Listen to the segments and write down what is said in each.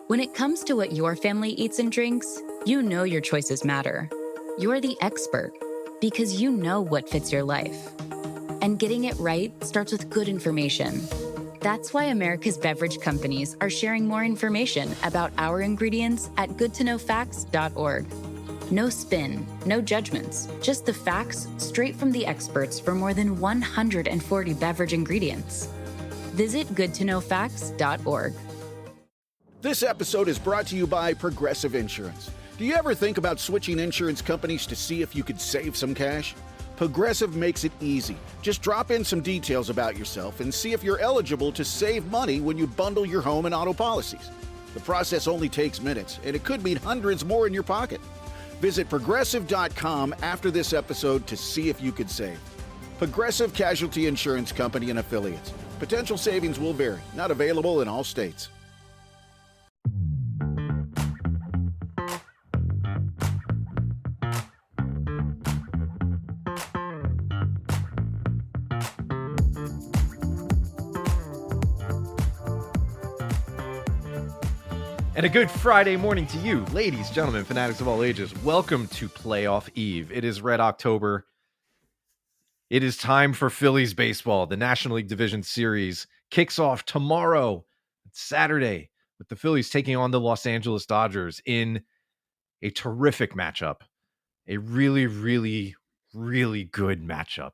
When it comes to what your family eats and drinks, you know your choices matter. You're the expert because you know what fits your life. And getting it right starts with good information. That's why America's beverage companies are sharing more information about our ingredients at goodtoknowfacts.org. No spin, no judgments, just the facts straight from the experts for more than 140 beverage ingredients. Visit goodtoknowfacts.org. This episode is brought to you by Progressive Insurance. Do you ever think about switching insurance companies to see if you could save some cash? Progressive makes it easy. Just drop in some details about yourself and see if you're eligible to save money when you bundle your home and auto policies. The process only takes minutes, and it could mean hundreds more in your pocket. Visit Progressive.com after this episode to see if you could save. Progressive Casualty Insurance Company and Affiliates. Potential savings will vary. Not available in all states. And a good Friday morning to you, ladies, gentlemen, fanatics of all ages. Welcome to Playoff Eve. It is Red October. It is time for Phillies baseball. The National League Division Series kicks off tomorrow, Saturday, with the Phillies taking on the Los Angeles Dodgers in a terrific matchup. A really, really, really good matchup.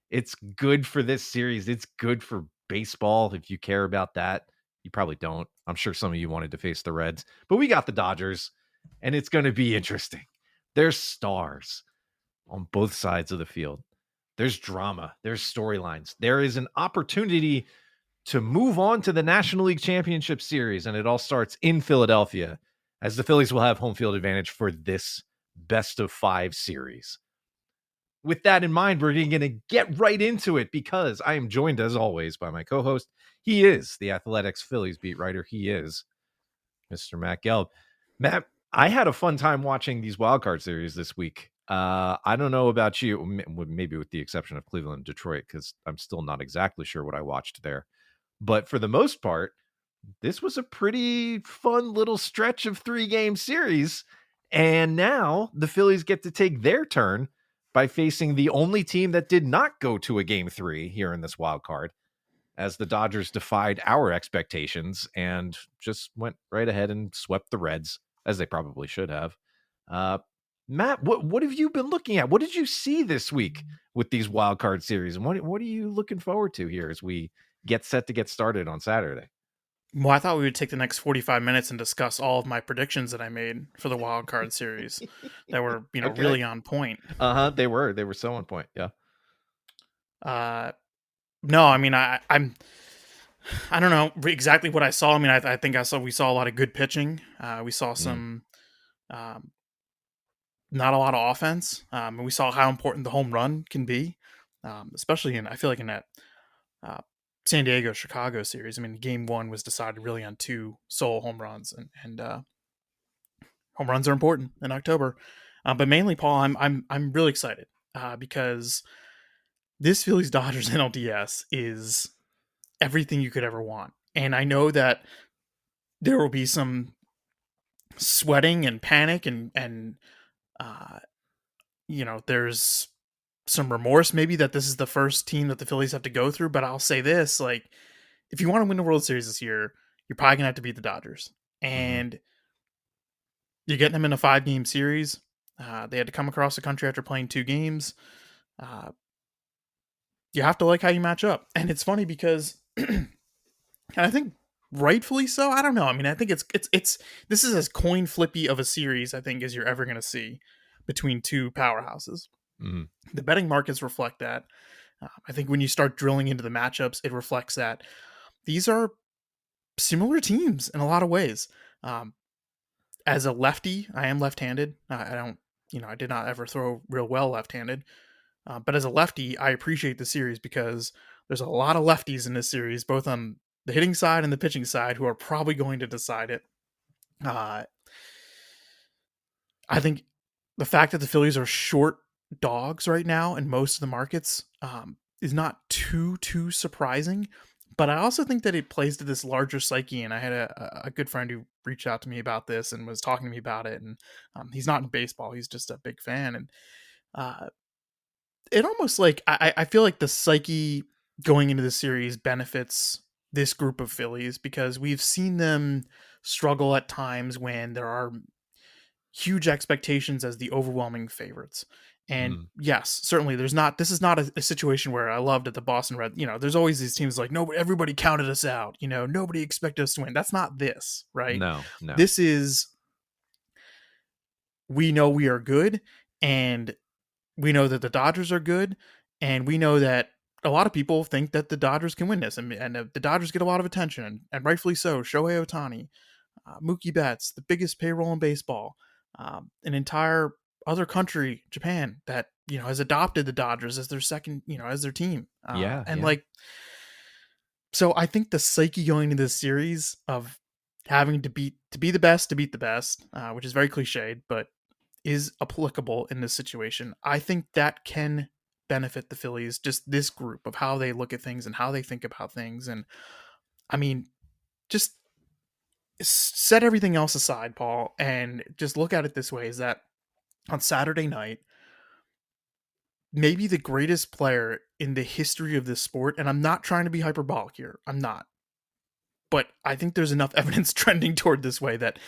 It's good for this series. It's good for baseball if you care about that. You probably don't. I'm sure some of you wanted to face the Reds, but we got the Dodgers, and it's going to be interesting. There's stars on both sides of the field. There's drama. There's storylines. There is an opportunity to move on to the National League Championship Series, and it all starts in Philadelphia, as the Phillies will have home field advantage for this best-of-5 series. With that in mind, we're going to get right into it because I am joined, as always, by my co-host. He is the Athletics Phillies beat writer. He is Mr. Matt Gelb. Matt, I had a fun time watching these wildcard series this week. I don't know about you, maybe with the exception of Cleveland and Detroit, because I'm still not exactly sure what I watched there. But for the most part, this was a pretty fun little stretch of 3-game series. And now the Phillies get to take their turn by facing the only team that did not go to a game 3 here in this wild card, as the Dodgers defied our expectations and just went right ahead and swept the Reds, as they probably should have. Matt, what have you been looking at? What did you see this week with these wild card series? And what are you looking forward to here as we get set to get started on Saturday? Well, I thought we would take the next 45 minutes and discuss all of my predictions that I made for the wild card series that were, Okay. really on point. They were so on point. Yeah. No, I mean, I don't know exactly what I saw. I mean, I think we saw a lot of good pitching. We saw some, not a lot of offense. And we saw how important the home run can be, especially I feel like in that, San Diego Chicago series. I mean, game 1 was decided really on 2 solo home runs, and home runs are important in October. But mainly, Paul, I'm really excited because this Phillies Dodgers NLDS is everything you could ever want, and I know that there will be some sweating and panic, and there's some remorse maybe that this is the first team that the Phillies have to go through, but I'll say this, like, if you want to win the World Series this year, you're probably gonna have to beat the Dodgers, and you're getting them in a 5-game series. They had to come across the country after playing 2 games. You have to like how you match up, and it's funny because, and I think rightfully so. I don't know. I mean, I think it's this is as coin flippy of a series I think as you're ever gonna see between 2 powerhouses. The betting markets reflect that. I think when you start drilling into the matchups, it reflects that these are similar teams in a lot of ways. As a lefty, I am left-handed. I did not ever throw real well left-handed. But as a lefty, I appreciate the series because there's a lot of lefties in this series, both on the hitting side and the pitching side, who are probably going to decide it. I think the fact that the Phillies are short dogs right now in most of the markets is not too surprising, But I also think that it plays to this larger psyche. And I had a good friend who reached out to me about this and was talking to me about it. And he's not in baseball; he's just a big fan. And uh, it almost like I feel like the psyche going into the series benefits this group of Phillies because we've seen them struggle at times when there are huge expectations as the overwhelming favorites. And yes, certainly this is not a situation where I loved at the Boston Red, there's always these teams like, no, everybody counted us out, nobody expected us to win. That's not this, right? No. This is, we know we are good, and we know that the Dodgers are good, and we know that a lot of people think that the Dodgers can win this, and the Dodgers get a lot of attention, and rightfully so. Shohei Ohtani, Mookie Betts, the biggest payroll in baseball, an entire other country, Japan, that has adopted the Dodgers as their second, as their team. So I think the psyche going into this series of having to be the best to beat the best, which is very cliched, but is applicable in this situation. I think that can benefit the Phillies, just this group of how they look at things and how they think about things. And I mean, just set everything else aside, Paul, and just look at it this way, is that on Saturday night, maybe the greatest player in the history of this sport, and I'm not trying to be hyperbolic here, I'm not, but I think there's enough evidence trending toward this way that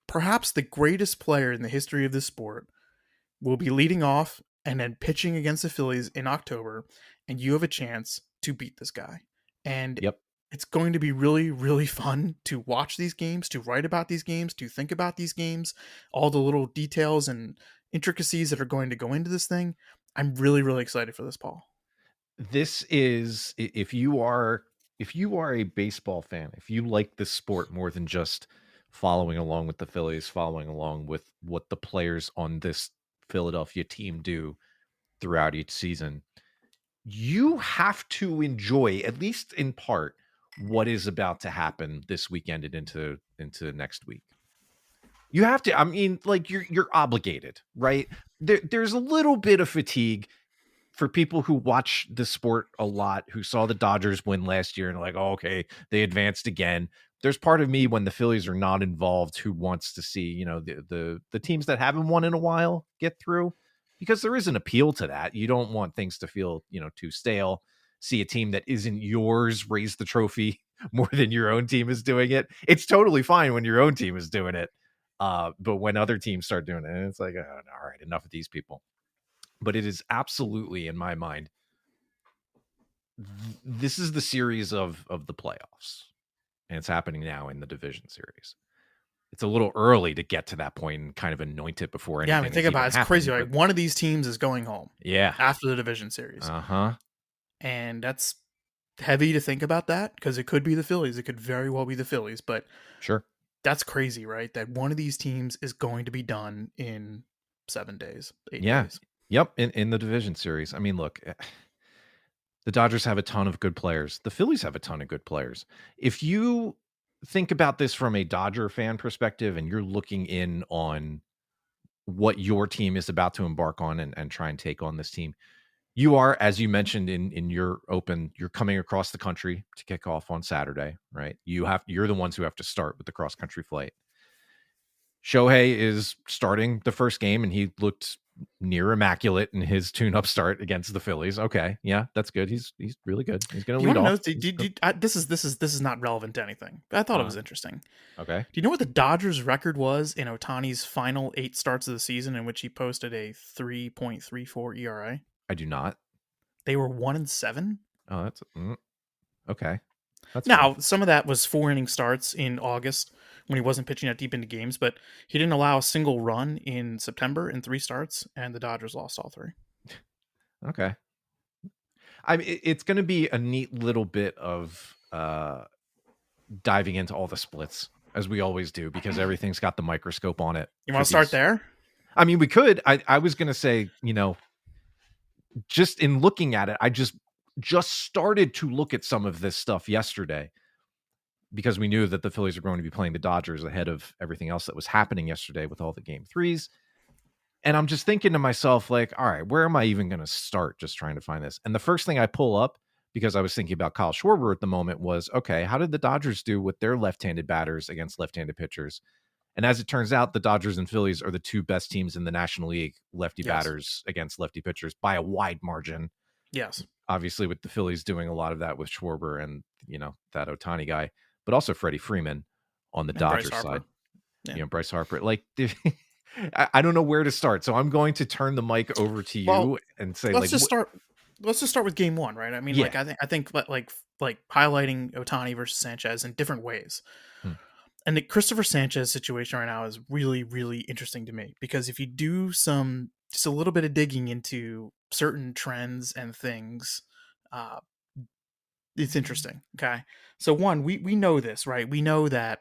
perhaps the greatest player in the history of this sport will be leading off and then pitching against the Phillies in October, and you have a chance to beat this guy. And it's going to be really, really fun to watch these games, to write about these games, to think about these games, all the little details and intricacies that are going to go into this thing. I'm really, really excited for this, Paul. This is, if you are a baseball fan, if you like this sport more than just following along with the Phillies, following along with what the players on this Philadelphia team do throughout each season, you have to enjoy, at least in part, what is about to happen this weekend and into next week. You have to, I mean, like you're obligated, right? There's a little bit of fatigue for people who watch the sport a lot, who saw the Dodgers win last year and like, oh, okay, they advanced again. There's part of me when the Phillies are not involved who wants to see, the teams that haven't won in a while get through, because there is an appeal to that. You don't want things to feel, too stale. See a team that isn't yours raise the trophy more than your own team is doing it. It's totally fine when your own team is doing it. But when other teams start doing it, it's like, oh, all right, enough of these people. But it is absolutely, in my mind, this is the series of the playoffs. And it's happening now in the division series. It's a little early to get to that point and kind of anoint it before anything. Yeah, I mean, think about it. It's crazy. Right? One of these teams is going home. Yeah. After the division series. Uh-huh. And that's heavy to think about that, because it could be the Phillies. It could very well be the Phillies. But sure, that's crazy, right? That one of these teams is going to be done in 7 days, 8 days. Yep. In the division series. I mean, look, the Dodgers have a ton of good players. The Phillies have a ton of good players. If you think about this from a Dodger fan perspective and you're looking in on what your team is about to embark on and try and take on this team, you are, as you mentioned in your open, you're coming across the country to kick off on Saturday, right? You're the ones who have to start with the cross country flight. Shohei is starting the first game, and he looked near immaculate in his tune-up start against the Phillies. Okay, yeah, that's good. He's really good. He's going to lead off. This is not relevant to anything. I thought it was interesting. Okay. Do you know what the Dodgers' record was in Ohtani's final 8 starts of the season, in which he posted a 3.34 ERA? I do not. They were 1-7. Oh, that's okay. That's now fine. Some of that was 4-inning starts in August when he wasn't pitching that deep into games, but he didn't allow a single run in September in 3 starts, and the Dodgers lost all 3. Okay. I mean, it's going to be a neat little bit of diving into all the splits, as we always do, because everything's got the microscope on it. You want to start there? I mean, we could. I was going to say, just in looking at it, I just started to look at some of this stuff yesterday, because we knew that the Phillies are going to be playing the Dodgers ahead of everything else that was happening yesterday with all the game 3s. And I'm just thinking to myself, like, all right, where am I even going to start just trying to find this? And the first thing I pull up because I was thinking about Kyle Schwarber at the moment, was, okay, how did the Dodgers do with their left-handed batters against left-handed pitchers? And as it turns out, the Dodgers and Phillies are the two best teams in the National League, lefty batters against lefty pitchers by a wide margin. Yes. Obviously, with the Phillies doing a lot of that with Schwarber and, that Ohtani guy, but also Freddie Freeman on the Dodgers side. Yeah. Bryce Harper. Like, I don't know where to start. So I'm going to turn the mic over to you and say, let's just start with game one, right? I mean, I think highlighting Ohtani versus Sanchez in different ways. And the Christopher Sanchez situation right now is really, really interesting to me, because if you do just a little bit of digging into certain trends and things, it's interesting. Okay. So one, we know this, right? We know that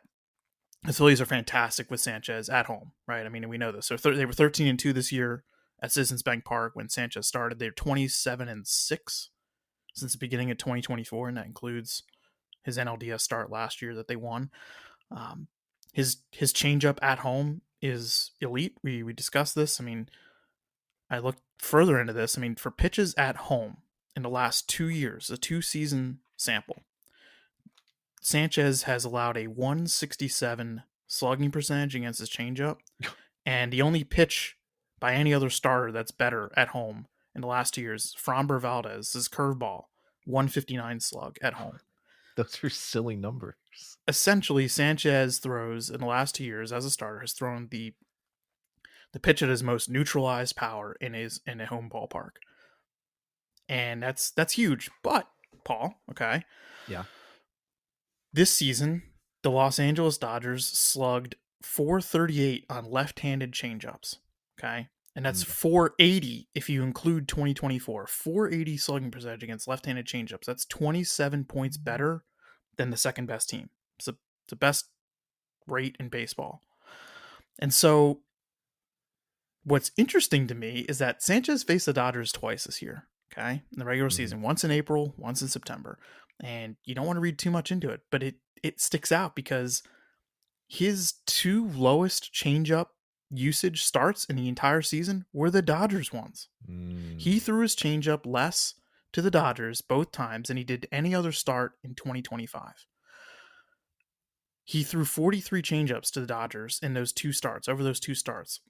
the Phillies are fantastic with Sanchez at home, right? I mean, we know this. So they were 13-2 this year at Citizens Bank Park when Sanchez started. They're 27-6 since the beginning of 2024, and that includes his NLDS start last year that they won. His changeup at home is elite. We discussed this. I mean, I looked further into this. I mean, for pitches at home in the last 2 years, a 2-season sample, Sanchez has allowed a 167 slugging percentage against his changeup, and the only pitch by any other starter that's better at home in the last 2 years, Framber Valdez's curveball, 159 slug at home. Those are silly numbers. Essentially, Sanchez throws in the last 2 years as a starter has thrown the pitch at his most neutralized power in a home ballpark, and that's huge. But Paul, okay, yeah, this season the Los Angeles Dodgers slugged 438 on left-handed changeups, okay, and that's 480 if you include 2024. 480 slugging percentage against left-handed changeups. That's 27 points better than the second best team. It's the best rate in baseball. And so what's interesting to me is that Sanchez faced the Dodgers twice this year, okay, in the regular season, once in April, once in September. And you don't want to read too much into it, but it sticks out because his two lowest changeup usage starts in the entire season were the Dodgers ones. He threw his changeup less to the Dodgers both times than he did any other start in 2025. He threw 43 changeups to the Dodgers in those two starts. Over those two starts,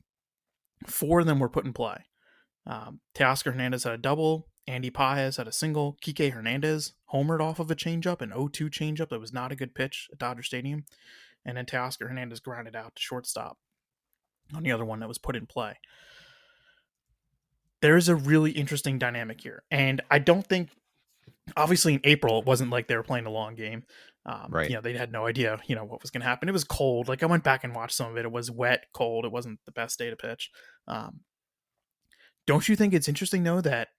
4 of them were put in play. Teoscar Hernandez had a double. Andy Paez had a single. Kike Hernandez homered off of a changeup, an 0-2 changeup that was not a good pitch at Dodger Stadium. And then Teoscar Hernandez grounded out to shortstop on the other one that was put in play. There is a really interesting dynamic here. And I don't think, obviously in April, it wasn't like they were playing a long game. Right. They had no idea, what was going to happen. It was cold. Like, I went back and watched some of it. It was wet, cold. It wasn't the best day to pitch. Don't you think it's interesting, though, that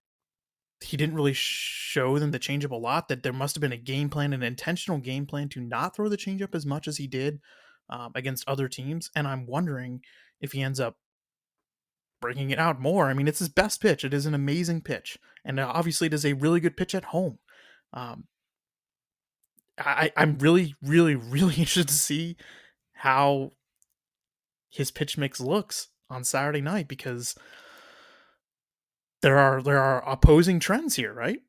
he didn't really show them the changeup a lot, that there must have been a game plan, an intentional game plan to not throw the changeup as much as he did against other teams? And I'm wondering if he ends up bringing it out more. I mean, it's his best pitch. It is an amazing pitch. And obviously it is a really good pitch at home. I'm really, really, really interested to see how his pitch mix looks on Saturday night, because there are opposing trends here, right?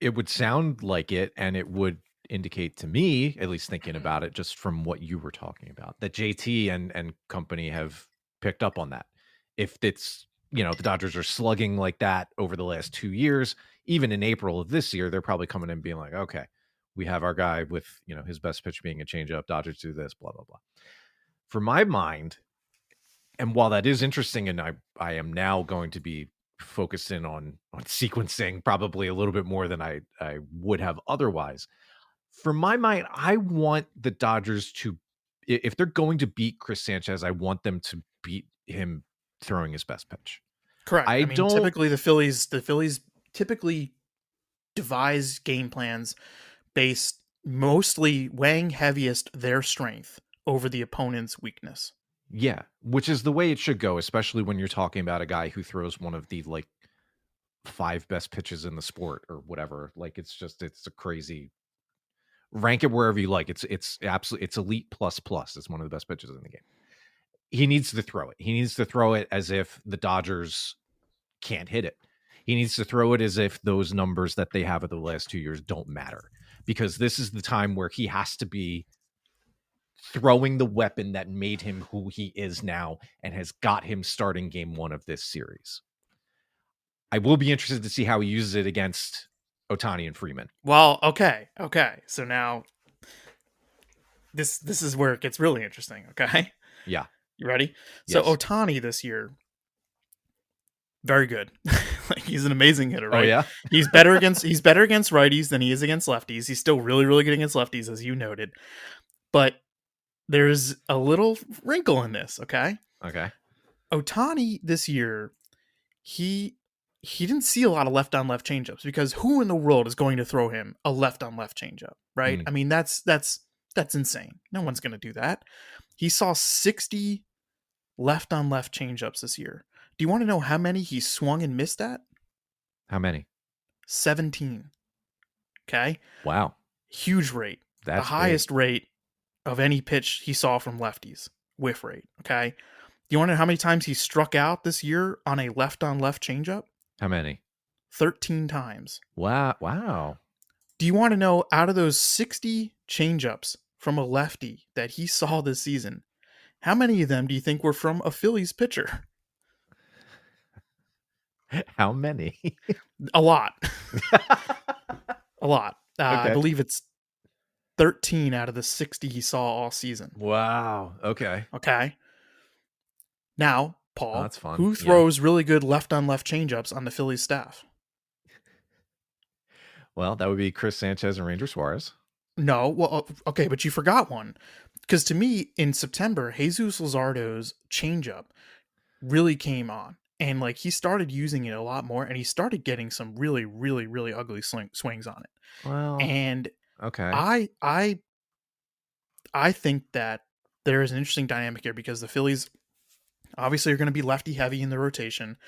It would sound like it, and it would indicate to me, at least thinking about it just from what you were talking about, that JT and company have picked up on that. If it's, the Dodgers are slugging like that over the last 2 years, even in April of this year, they're probably coming in being like, okay, we have our guy with, his best pitch being a changeup. Dodgers do this, blah, blah, blah. For my mind, and while that is interesting, and I am now going to be focused in on sequencing probably a little bit more than I would have otherwise. For my mind, I want the Dodgers to, if they're going to beat Chris Sanchez, I want them to beat him throwing his best pitch. Correct. I mean, typically the Phillies typically devise game plans based mostly weighing heaviest their strength over the opponent's weakness. Yeah, which is the way it should go, especially when you're talking about a guy who throws one of the 5 best pitches in the sport or whatever. Like, it's a crazy, rank it wherever you like. It's absolutely, it's elite plus. It's one of the best pitches in the game. He needs to throw it. He needs to throw it as if the Dodgers can't hit it. He needs to throw it as if those numbers that they have of the last 2 years don't matter, because this is the time where he has to be throwing the weapon that made him who he is now and has got him starting game 1 of this series. I will be interested to see how he uses it against Ohtani and Freeman. Well, okay. So now this is where it gets really interesting, okay? Yeah. You ready? Yes. So Ohtani this year, very good. Like, he's an amazing hitter, right? Oh, yeah? He's better against righties than he is against lefties. He's still really, really good against lefties, as you noted. But there's a little wrinkle in this, okay? Okay. Ohtani this year, he didn't see a lot of left-on-left changeups, because who in the world is going to throw him a left-on-left changeup, right? I mean, that's insane. No one's going to do that. He saw 60 left-on-left changeups this year. Do you want to know how many he swung and missed at? How many? 17. Okay? Wow. Huge rate. That's the highest rate of any pitch he saw from lefties. Whiff rate. Okay? Do you want to know how many times he struck out this year on a left-on-left changeup? How many? 13 times. Wow. Do you want to know, out of those 60 changeups from a lefty that he saw this season, how many of them do you think were from a Phillies pitcher? How many? A lot. A lot. Okay. I believe it's 13 out of the 60 he saw all season. Wow. Okay. Now, Paul, that's fun. Who throws really good left-on-left changeups on the Phillies staff? Well, that would be Chris Sanchez and Ranger Suárez. No. Well, okay, but you forgot one. Because to me, in September, Jesus Luzardo's changeup really came on. And like, he started using it a lot more, and he started getting some really, really, really ugly swings on it. Well, and okay. I think that there is an interesting dynamic here, because the Phillies obviously are going to be lefty heavy in the rotation.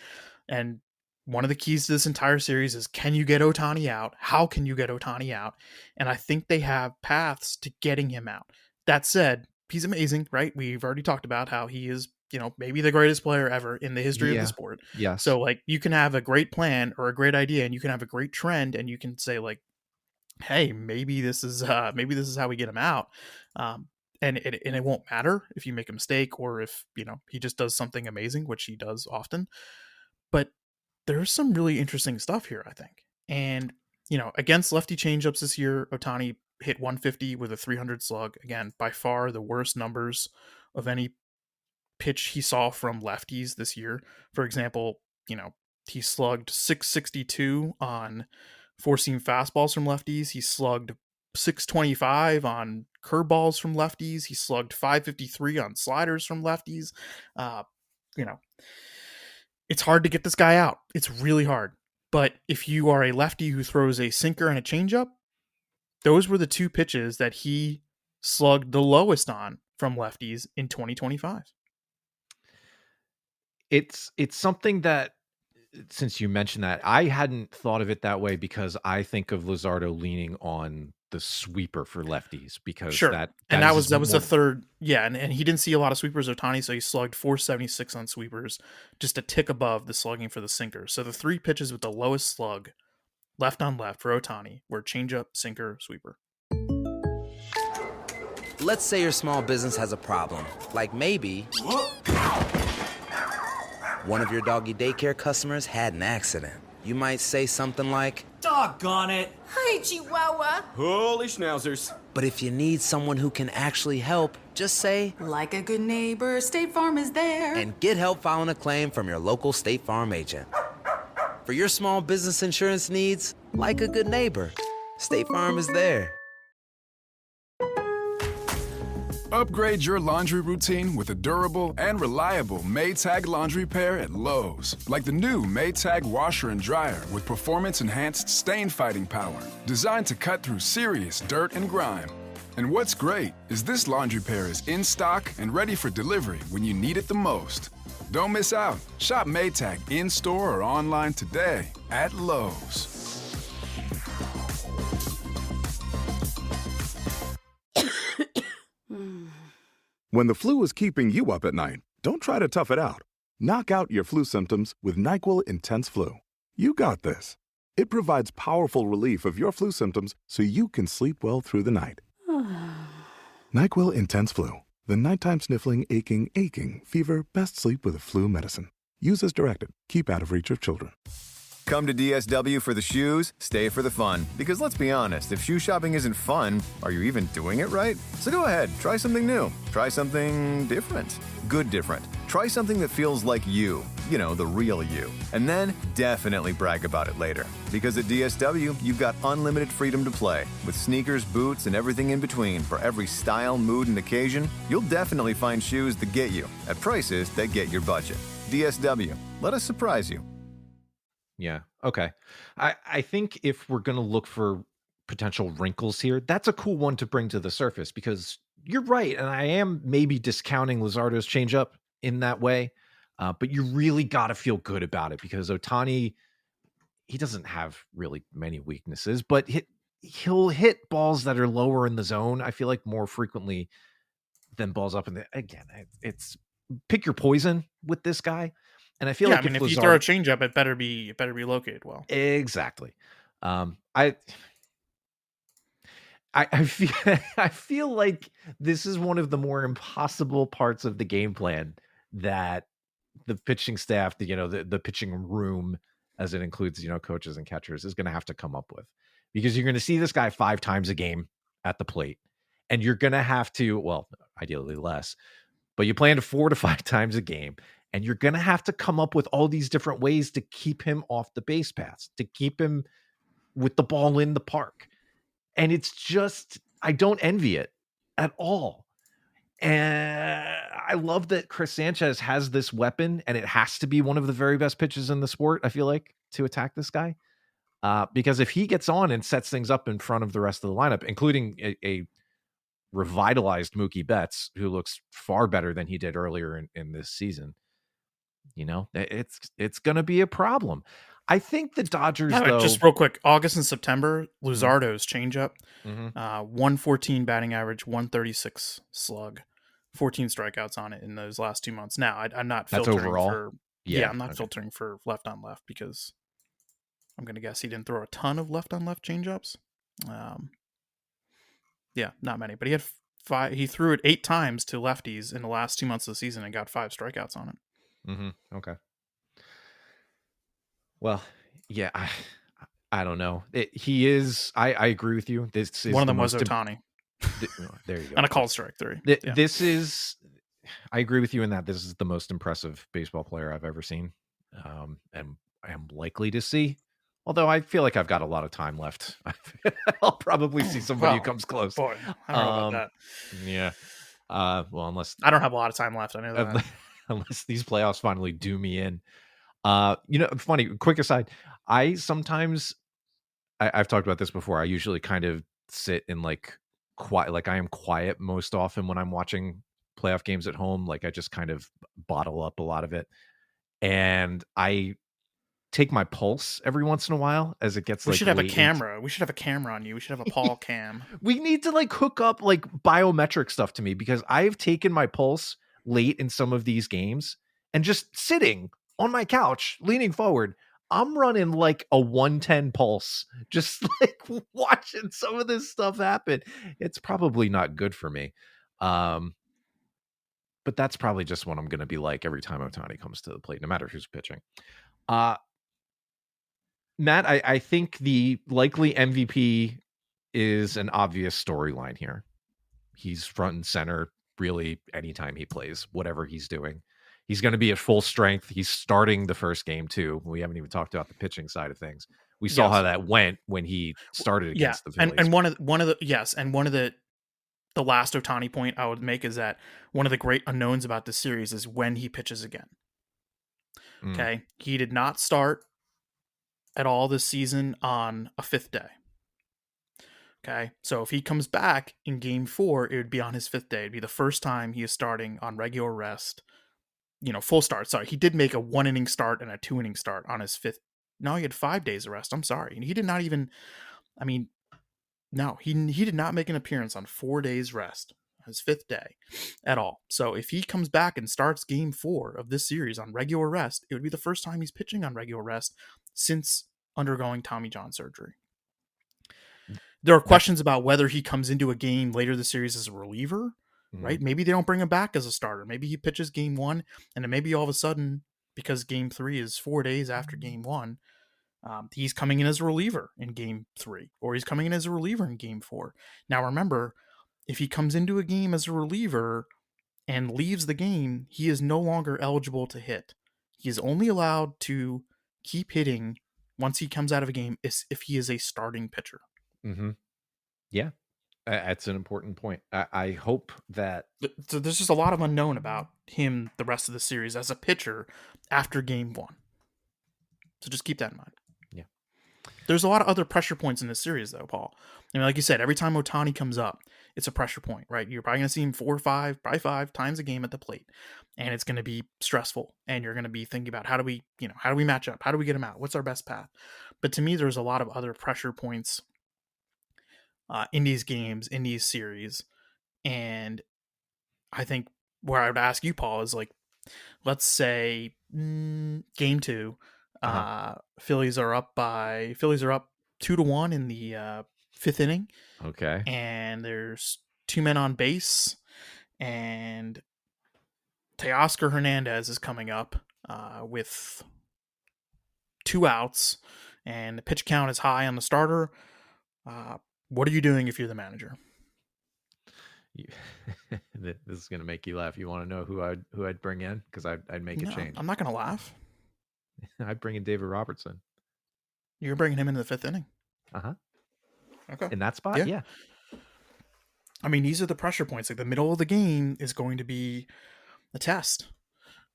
And one of the keys to this entire series is, can you get Ohtani out? How can you get Ohtani out? And I think they have paths to getting him out. That said, he's amazing, right? We've already talked about how he is, maybe the greatest player ever in the history of the sport. Yeah. So like, you can have a great plan or a great idea, and you can have a great trend, and you can say like, hey, maybe this is how we get him out. And it won't matter if you make a mistake, or if, he just does something amazing, which he does often. But there's some really interesting stuff here, I think. And, against lefty changeups this year, Ohtani hit 150 with a 300 slug. Again, by far the worst numbers of any pitch he saw from lefties this year. For example, he slugged 662 on four-seam fastballs from lefties. He slugged 625 on curveballs from lefties. He slugged 553 on sliders from lefties. It's hard to get this guy out. It's really hard. But if you are a lefty who throws a sinker and a changeup, those were the two pitches that he slugged the lowest on from lefties in 2025. It's something that, since you mentioned that, I hadn't thought of it that way, because I think of Luzardo leaning on the sweeper for lefties, because that was the third. Yeah. And he didn't see a lot of sweepers, Ohtani. So he slugged 476 on sweepers, just a tick above the slugging for the sinker. So the three pitches with the lowest slug left on left for Ohtani were changeup, sinker, sweeper. Let's say your small business has a problem. Like maybe one of your doggy daycare customers had an accident. You might say something like, "Doggone it! Hi, Chihuahua!" Holy schnauzers. But if you need someone who can actually help, just say, "Like a good neighbor, State Farm is there." And get help filing a claim from your local State Farm agent. For your small business insurance needs, like a good neighbor, State Farm is there. Upgrade your laundry routine with a durable and reliable Maytag laundry pair at Lowe's. Like the new Maytag washer and dryer with performance-enhanced stain-fighting power, designed to cut through serious dirt and grime. And what's great is this laundry pair is in stock and ready for delivery when you need it the most. Don't miss out. Shop Maytag in-store or online today at Lowe's. When the flu is keeping you up at night, don't try to tough it out. Knock out your flu symptoms with NyQuil Intense Flu. You got this. It provides powerful relief of your flu symptoms so you can sleep well through the night. NyQuil Intense Flu. The nighttime sniffling, aching, fever, best sleep with a flu medicine. Use as directed. Keep out of reach of children. Come to DSW for the shoes, stay for the fun. Because let's be honest, if shoe shopping isn't fun, are you even doing it right? So go ahead, try something new. Try something different. Good different. Try something that feels like you. You know, the real you. And then definitely brag about it later. Because at DSW, you've got unlimited freedom to play. With sneakers, boots, and everything in between for every style, mood, and occasion, you'll definitely find shoes that get you at prices that get your budget. DSW, let us surprise you. Yeah. Okay. I think if we're going to look for potential wrinkles here, that's a cool one to bring to the surface because you're right. And I am maybe discounting Luzardo's changeup in that way. But you really got to feel good about it because Ohtani, he doesn't have really many weaknesses, but he'll hit balls that are lower in the zone. I feel like more frequently than balls up in the, again, it's pick your poison with this guy. And I feel like if you throw a changeup, it better be located well. Exactly. I feel like this is one of the more impossible parts of the game plan that the pitching staff, the pitching room, as it includes, coaches and catchers, is going to have to come up with, because you're going to see this guy 5 times a game at the plate, and you're going to have to, well, ideally less, but you plan to 4 to 5 times a game. And you're going to have to come up with all these different ways to keep him off the base paths, to keep him with the ball in the park. And it's just, I don't envy it at all. And I love that Chris Sanchez has this weapon, and it has to be one of the very best pitches in the sport, I feel like, to attack this guy. Because if he gets on and sets things up in front of the rest of the lineup, including a revitalized Mookie Betts, who looks far better than he did earlier in this season, it's going to be a problem. I think the Dodgers, though, just real quick, August and September, Luzardo's changeup, 114 batting average, 136 slug, 14 strikeouts on it in those last 2 months. Now, I'm not filtering overall? for I'm not filtering for left on left because I'm going to guess he didn't throw a ton of left on left changeups. Not many, but he had 5. He threw it 8 times to lefties in the last 2 months of the season and got 5 strikeouts on it. Okay. Well, yeah, I don't know. He is. I agree with you. This is one of them was Ohtani. There you go. And a called strike 3. This is. I agree with you in that this is the most impressive baseball player I've ever seen, and I am likely to see. Although I feel like I've got a lot of time left. I'll probably see somebody who comes close. Boy, I don't know about that. Yeah. Well, unless I don't have a lot of time left. I know that. Unless these playoffs finally do me in. Funny, quick aside. I sometimes, I've talked about this before. I usually kind of sit in quiet, I am quiet most often when I'm watching playoff games at home. I just kind of bottle up a lot of it. And I take my pulse every once in a while as it gets we should have a camera. We should have a camera on you. We should have a Paul cam. We need to hook up biometric stuff to me, because I've taken my pulse late in some of these games and just sitting on my couch, leaning forward, I'm running a 110 pulse, just watching some of this stuff happen. It's probably not good for me. But that's probably just what I'm going to be like every time Ohtani comes to the plate, no matter who's pitching. Matt, I think the likely MVP is an obvious storyline here. He's front and center really anytime he plays, whatever he's doing. He's going to be at full strength. He's starting the first game too. We haven't even talked about the pitching side of things. We saw how that went when he started against the Phillies. And one of the last Ohtani point I would make is that one of the great unknowns about this series is when he pitches again. Okay. He did not start at all this season on a 5th day. Okay. So if he comes back in game 4, it would be on his 5th day. It'd be the first time he is starting on regular rest, full start. Sorry. He did make a 1-inning start and a 2-inning start on his 5th. No, he had 5 days of rest. I'm sorry. And he did not even, he did not make an appearance on 4 days rest, his 5th day at all. So if he comes back and starts game 4 of this series on regular rest, it would be the first time he's pitching on regular rest since undergoing Tommy John surgery. There are questions about whether he comes into a game later this series as a reliever, right? Maybe they don't bring him back as a starter. Maybe he pitches game 1, and then maybe all of a sudden, because game 3 is 4 days after game 1, he's coming in as a reliever in game 3, or he's coming in as a reliever in game 4. Now, remember, if he comes into a game as a reliever and leaves the game, he is no longer eligible to hit. He is only allowed to keep hitting once he comes out of a game if he is a starting pitcher. Yeah, that's an important point. I hope that... So there's just a lot of unknown about him the rest of the series as a pitcher after game 1. So just keep that in mind. Yeah. There's a lot of other pressure points in this series, though, Paul. I mean, like you said, every time Ohtani comes up, it's a pressure point, right? You're probably going to see him 4 or 5, probably 5 times a game at the plate. And it's going to be stressful. And you're going to be thinking about how do we match up? How do we get him out? What's our best path? But to me, there's a lot of other pressure points in these games, in these series. And I think where I would ask you, Paul, is like, let's say game 2, Phillies are up 2-1 in the 5th inning. Okay. And there's 2 men on base, and Teoscar Hernandez is coming up with 2 outs, and the pitch count is high on the starter. What are you doing if you're the manager? This is going to make you laugh. You want to know who I'd bring in? Because I'd make a change. I'm not going to laugh. I'd bring in David Robertson. You're bringing him into the 5th inning? Okay. In that spot? Yeah. I mean, these are the pressure points. Like, the middle of the game is going to be a test,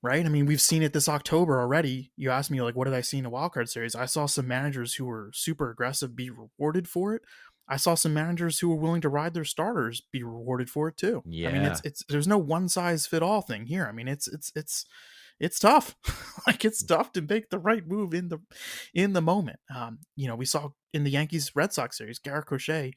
right? I mean, we've seen it this October already. You asked me, like, what did I see in the wildcard series? I saw some managers who were super aggressive be rewarded for it. I saw some managers who were willing to ride their starters be rewarded for it too. Yeah. I mean, it's there's no one size fit all thing here. I mean, it's tough. Like, it's tough to make the right move in the moment. We saw in the Yankees Red Sox series, Garrett Crochet,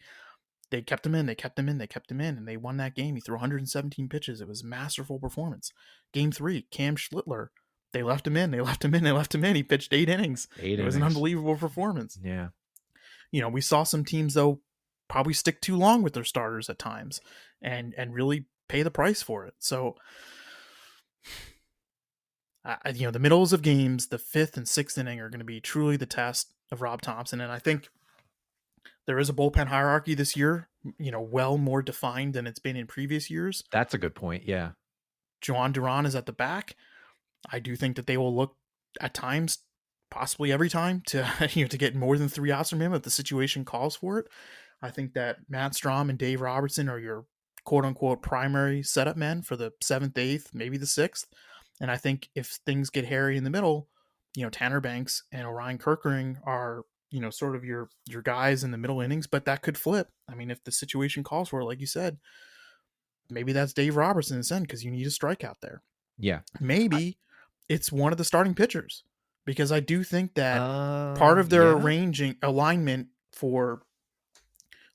they kept him in, and they won that game. He threw 117 pitches. It was a masterful performance. Game 3, Cam Schlittler, they left him in. He pitched 8 innings. It was an unbelievable performance. Yeah. We saw some teams, though, probably stick too long with their starters at times and really pay the price for it. So, the middles of games, the 5th and 6th inning are going to be truly the test of Rob Thomson. And I think there is a bullpen hierarchy this year, well more defined than it's been in previous years. That's a good point. Yeah. Juan Duran is at the back. I do think that they will look at times, possibly every time, to to get more than 3 outs from him if the situation calls for it. I think that Matt Strahm and Dave Robertson are your quote-unquote primary setup men for the 7th, 8th, maybe the 6th. And I think if things get hairy in the middle, Tanner Banks and Orion Kerkering are, sort of your guys in the middle innings, but that could flip. I mean, if the situation calls for it, like you said, maybe that's Dave Robertson's end because you need a strikeout there. Yeah. Maybe it's one of the starting pitchers. Because I do think that part of their alignment for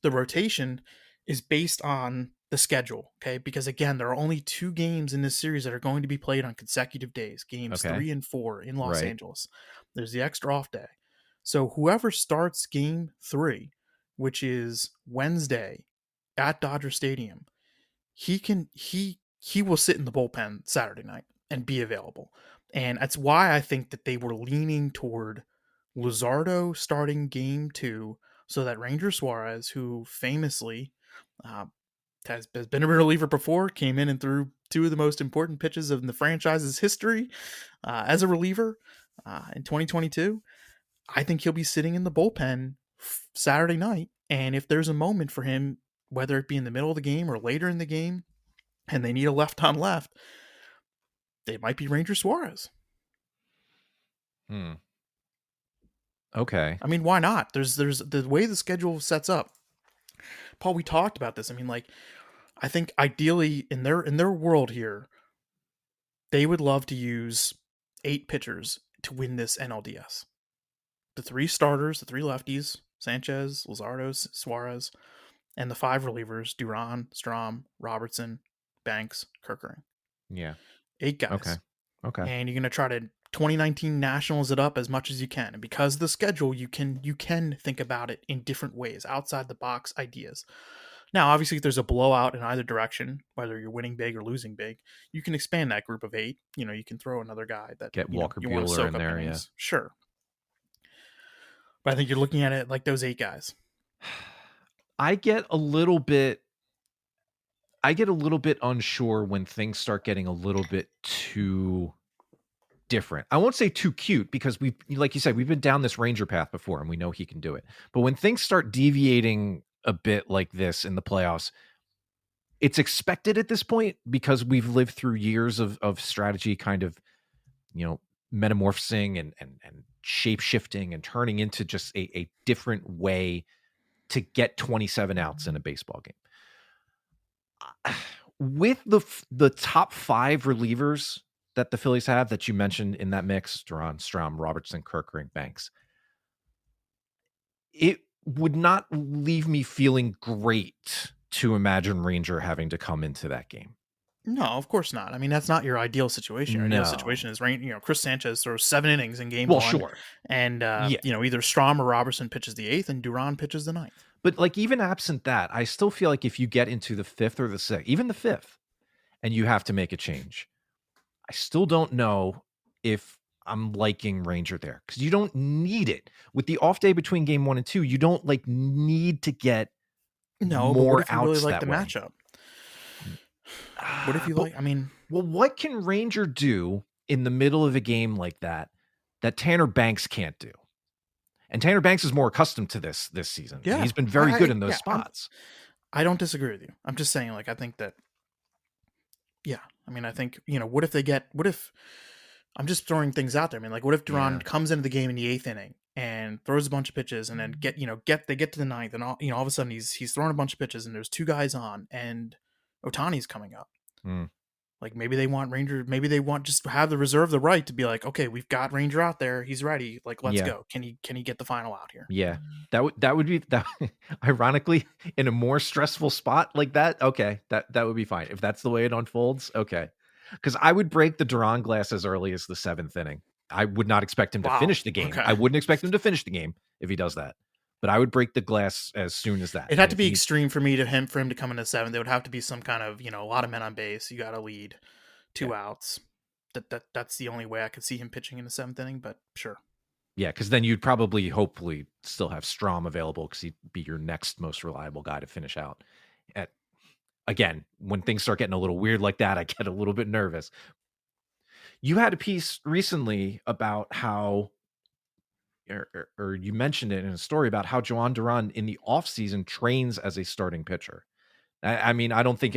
the rotation is based on the schedule, okay? Because, again, there are only 2 games in this series that are going to be played on consecutive days, games 3 and 4 in Los Angeles. There's the extra off day. So whoever starts game 3, which is Wednesday at Dodger Stadium, he will sit in the bullpen Saturday night and be available. And that's why I think that they were leaning toward Luzardo starting game 2 so that Ranger Suárez, who famously has been a reliever before, came in and threw 2 of the most important pitches of the franchise's history as a reliever in 2022. I think he'll be sitting in the bullpen Saturday night. And if there's a moment for him, whether it be in the middle of the game or later in the game, and they need a left on left, they might be Ranger Suárez. Okay. I mean, why not? There's the way the schedule sets up. Paul, we talked about this. I mean, like, I think ideally in their world here, they would love to use 8 pitchers to win this NLDS. The 3 starters, the 3 lefties, Sanchez, Luzardo, Suárez, and the 5 relievers, Duran, Strahm, Robertson, Banks, Kerkering. Yeah. 8 guys. Okay. And you're going to try to 2019 Nationals it up as much as you can. And because of the schedule, you can think about it in different ways, outside the box ideas. Now, obviously, if there's a blowout in either direction, whether you're winning big or losing big, you can expand that group of 8. You can throw another guy that Get you know, Walker you want to Buehler soak in up there, innings. Sure. But I think you're looking at it like those 8 guys. I get a little bit unsure when things start getting a little bit too different. I won't say too cute, because like you said, we've been down this Ranger path before and we know he can do it. But when things start deviating a bit like this in the playoffs, it's expected at this point, because we've lived through years of strategy kind of, metamorphosing and shape shifting and turning into just a different way to get 27 outs in a baseball game. With the top 5 relievers that the Phillies have that you mentioned in that mix, Duran, Strahm, Robertson, Kerkering, Banks, it would not leave me feeling great to imagine Ranger having to come into that game. No, of course not. I mean, that's not your ideal situation. Your ideal situation is Chris Sanchez throws 7 innings in game 1. Sure. And, either Strahm or Robertson pitches the 8th and Duran pitches the 9th. But like, even absent that, I still feel like if you get into the 5th or the 6th, even the 5th, and you have to make a change, I still don't know if I'm liking Ranger there, because you don't need it. With the off day between game 1 and 2, you don't need to get more but what if you outs really like that the way. matchup? What if you what can Ranger do in the middle of a game like that Tanner Banks can't do? And Tanner Banks is more accustomed to this season. Yeah. He's been very good in those spots. I don't disagree with you. I'm just saying, I think that, I think, what if I'm just throwing things out there. What if Duran comes into the game in the 8th inning and throws a bunch of pitches, and then they get to the 9th, and all of a sudden he's throwing a bunch of pitches, and there's 2 guys on, and Ohtani's coming up. Maybe they want Ranger. Maybe they want just to have the reserve the right to be like, okay, we've got Ranger out there. He's ready. Let's go. Can he get the final out here? Yeah, that would be that. Ironically, in a more stressful spot like that, okay, that would be fine if that's the way it unfolds. Okay, because I would break the Duran glass as early as the 7th inning. I would not expect him to finish the game. Okay. I wouldn't expect him to finish the game if he does that. But I would break the glass as soon as that. It had to be extreme for him to come in the 7th. There would have to be some kind of, a lot of men on base. You got to lead 2 outs. That's the only way I could see him pitching in the 7th inning, but sure. Yeah, because then you'd hopefully still have Strahm available, because he'd be your next most reliable guy to finish out. Again, when things start getting a little weird like that, I get a little bit nervous. You had a piece recently about how, or you mentioned it in a story about how Jhoan Duran in the offseason trains as a starting pitcher. I mean, I don't think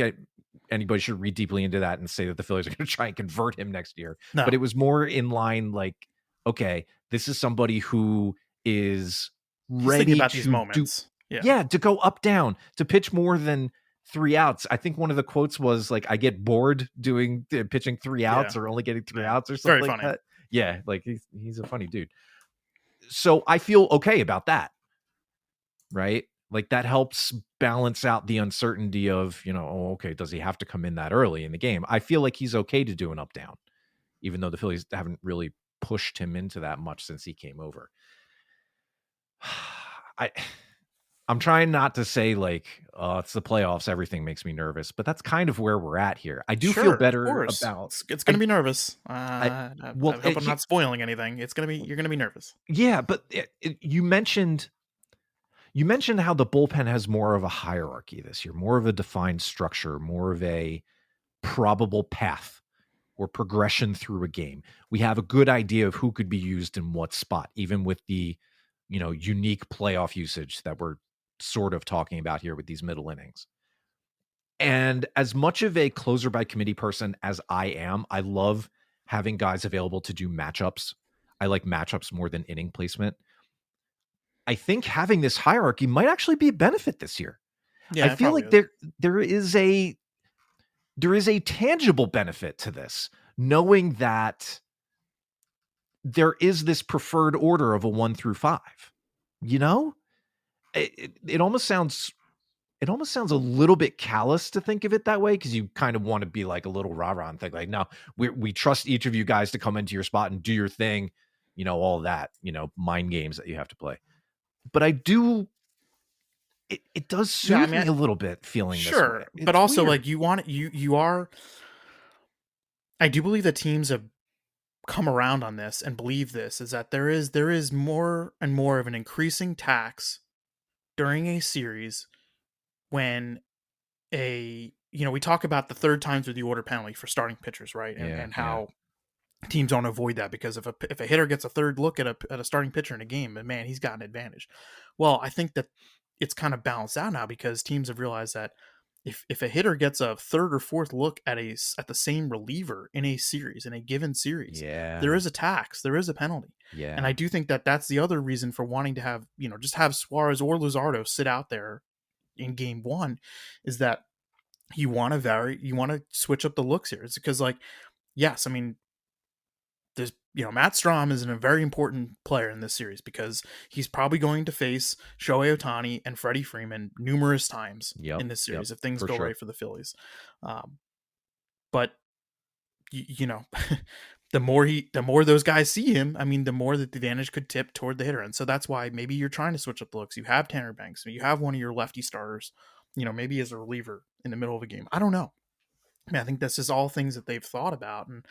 anybody should read deeply into that and say that the Phillies are going to try and convert him next year. No. But it was more in line okay, this is somebody who is ready about to these moments. To go up, down, to pitch more than 3 outs. I think one of the quotes was I get bored pitching 3 outs or only getting 3 outs or something Very like funny. that. Yeah, he's a funny dude. So I feel okay about that, right? That helps balance out the uncertainty of, okay, does he have to come in that early in the game? I feel like he's okay to do an up down, even though the Phillies haven't really pushed him into that much since he came over. I'm trying not to say it's the playoffs, everything makes me nervous, but that's kind of where we're at here. I do feel better about it's going to be nervous. I hope I'm not spoiling anything. You're going to be nervous. Yeah, but you mentioned how the bullpen has more of a hierarchy this year, more of a defined structure, more of a probable path or progression through a game. We have a good idea of who could be used in what spot, even with the, unique playoff usage that we're sort of talking about here with these middle innings. And as much of a closer by committee person as I am, I love having guys available to do matchups. I like matchups more than inning placement. I think having this hierarchy might actually be a benefit this year. Yeah, I feel like there is a tangible benefit to this, knowing that there is this preferred order of a 1 through 5. It almost sounds it almost sounds a little bit callous to think of it that way, because you kind of want to be like a little rah-rah and think like, no, we trust each of you guys to come into your spot and do your thing, all that, mind games that you have to play. But I do, it does soothe me a little bit feeling this way. But also weird. Like you are, I do believe that teams have come around on this and believe this, is that there is more and more of an increasing tax during a series when we talk about the third times with the order penalty for starting pitchers, right? And how teams don't avoid that, because if a hitter gets a third look at a starting pitcher in a game, and man, he's got an advantage. Well, I think that it's kind of balanced out now, because teams have realized that if a hitter gets a third or fourth look at the same reliever in a given series, there is a tax, there is a penalty. Yeah. And I do think that that's the other reason for wanting to have, just have Suarez or Luzardo sit out there in game one, is that you want to switch up the looks here. It's because, like, yes, I mean, there's, Matt Strahm is a very important player in this series, because he's probably going to face Shohei Ohtani and Freddie Freeman numerous times in this series if things go right for the Phillies. But the more those guys see him, I mean, the more that the advantage could tip toward the hitter. And so that's why maybe you're trying to switch up the looks. You have Tanner Banks, you have one of your lefty starters, maybe as a reliever in the middle of a game. I don't know. I mean, I think this is all things that they've thought about. And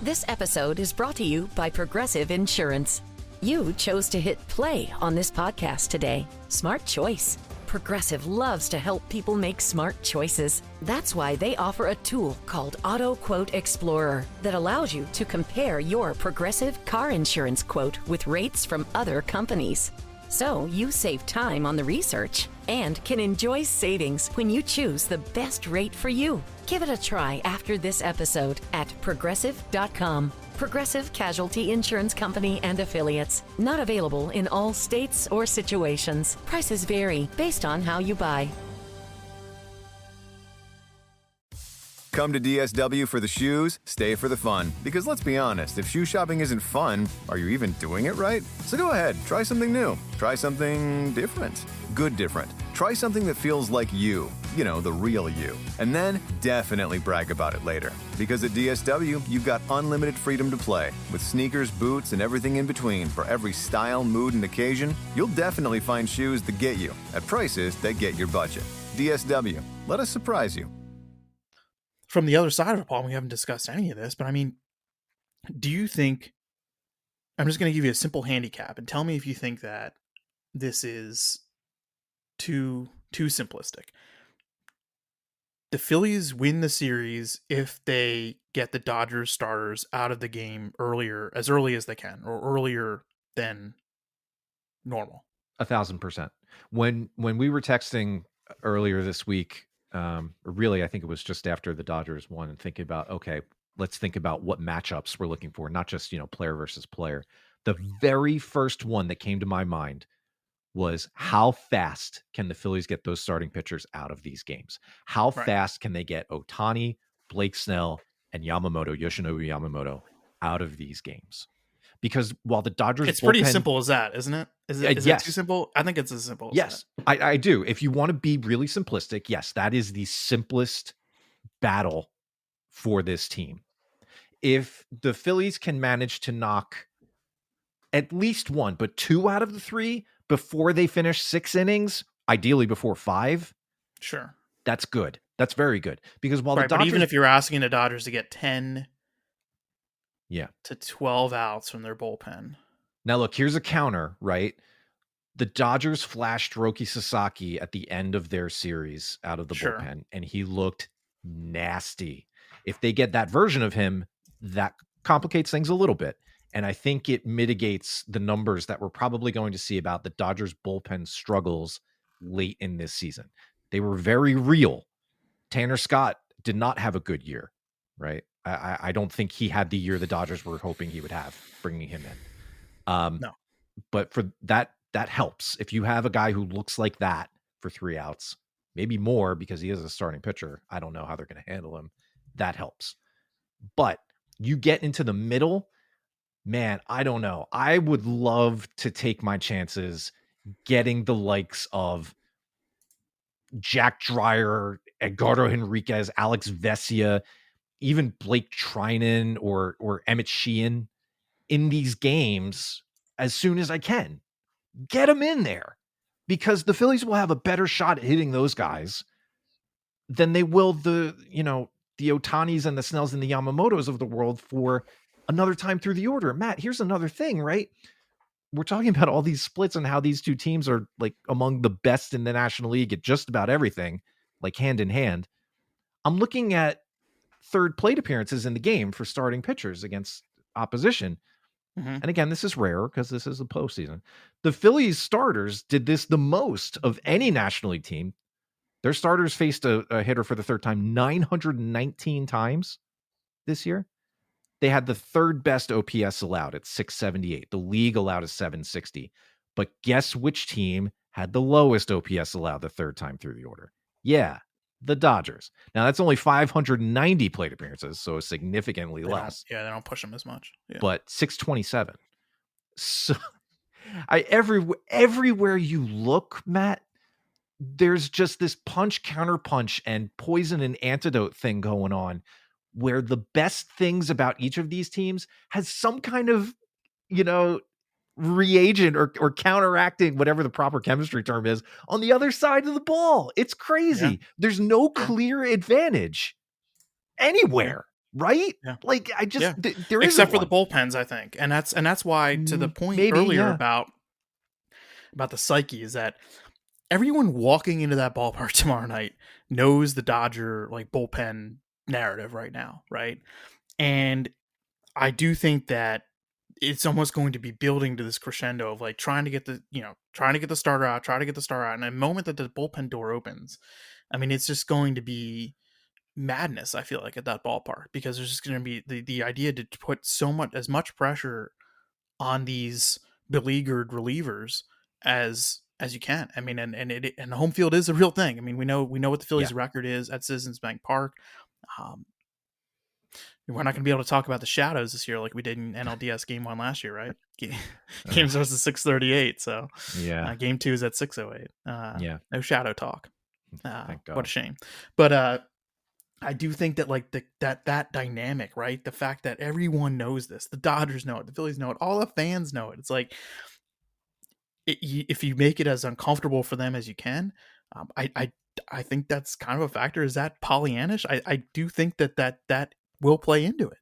this episode is brought to you by Progressive Insurance. You chose to hit play on this podcast today. Smart choice. Progressive loves to help people make smart choices. That's why they offer a tool called Auto Quote Explorer that allows you to compare your Progressive car insurance quote with rates from other companies. So you save time on the research and can enjoy savings when you choose the best rate for you. Give it a try after this episode at Progressive.com. Progressive Casualty Insurance Company and Affiliates. Not available in all states or situations. Prices vary based on how you buy. Come to DSW for the shoes, stay for the fun. Because let's be honest, if shoe shopping isn't fun, are you even doing it right? So go ahead, try something new. Try something different. Good different. Try something that feels like you. The real you. And then definitely brag about it later. Because at DSW, you've got unlimited freedom to play. With sneakers, boots, and everything in between for every style, mood, and occasion, you'll definitely find shoes that get you at prices that get your budget. DSW, let us surprise you. From the other side of it, Paul, we haven't discussed any of this, but I mean, do you think, I'm just going to give you a simple handicap and tell me if you think that this is too simplistic. The Phillies win the series if they get the Dodgers starters out of the game as early as they can, or earlier than normal. 1,000%. When we were texting earlier this week, really, I think it was just after the Dodgers won, and thinking about, okay, let's think about what matchups we're looking for, not just, player versus player. The very first one that came to my mind was, how fast can the Phillies get those starting pitchers out of these games? How fast can they get Ohtani, Blake Snell, and Yoshinobu Yamamoto out of these games? Because while the Dodgers, it's pretty simple as that, isn't it? Is it too simple? I think it's as simple as that. I do. If you want to be really simplistic, yes, that is the simplest battle for this team. If the Phillies can manage to knock at least one, but 2 out of the 3 before they finish 6 innings, ideally before 5, sure, that's good. That's very good. Because while the Dodgers, but even if you're asking the Dodgers to get 10 to 12 outs from their bullpen. Now look, here's a counter, right? The Dodgers flashed Roki Sasaki at the end of their series out of the bullpen, and he looked nasty. If they get that version of him, that complicates things a little bit. And I think it mitigates the numbers that we're probably going to see about the Dodgers bullpen struggles late in this season. They were very real. Tanner Scott did not have a good year, right? I don't think he had the year the Dodgers were hoping he would have, bringing him in. No. But for that helps. If you have a guy who looks like that for 3 outs, maybe more because he is a starting pitcher, I don't know how they're going to handle him. That helps. But you get into the middle, man, I don't know. I would love to take my chances getting the likes of Jack Dreyer, Edgardo Henriquez, Alex Vesia, even Blake Trinan or Emmett Sheehan in these games as soon as I can. Get them in there, because the Phillies will have a better shot at hitting those guys than they will the Ohtanis and the Snells and the Yamamotos of the world for another time through the order. Matt, here's another thing, right? We're talking about all these splits and how these two teams are like among the best in the National League at just about everything, like hand in hand. I'm looking at third plate appearances in the game for starting pitchers against opposition. And again, this is rare because this is the postseason. The Phillies starters did this the most of any National League team. Their starters faced a hitter for the third time 919 times this year. They had the third best OPS allowed at 678. The league allowed a 760. But guess which team had the lowest OPS allowed the third time through the order? Yeah, the Dodgers. Now, that's only 590 plate appearances, so significantly less. They don't push them as much. Yeah. But 627. So everywhere you look, Matt, there's just this punch, counterpunch, and poison and antidote thing going on, where the best things about each of these teams has some kind of, reagent or counteracting, whatever the proper chemistry term is, on the other side of the ball. It's crazy. Yeah. There's no clear advantage anywhere, right? Yeah. Like there except for the bullpens, I think. And that's why, to the point earlier about the psyche, is that everyone walking into that ballpark tomorrow night knows the Dodger bullpen narrative right now, right? And I do think that it's almost going to be building to this crescendo of trying to get the starter out, and the moment that the bullpen door opens, I mean, it's just going to be madness, I feel like, at that ballpark, because there's just going to be the idea to put as much pressure on these beleaguered relievers as you can. I mean, and the home field is a real thing. I mean, we know what the Phillies record is at Citizens Bank Park. We're not going to be able to talk about the shadows this year like we did in NLDS Game 1 last year, right? Game starts at 6:38, so Game 2 is at 6:08. No shadow talk. Thank God. What a shame. But I do think that that dynamic, right? The fact that everyone knows this, the Dodgers know it, the Phillies know it, all the fans know it. It's like, if you make it as uncomfortable for them as you can, I think that's kind of a factor. Is that Pollyannish? I do think that will play into it.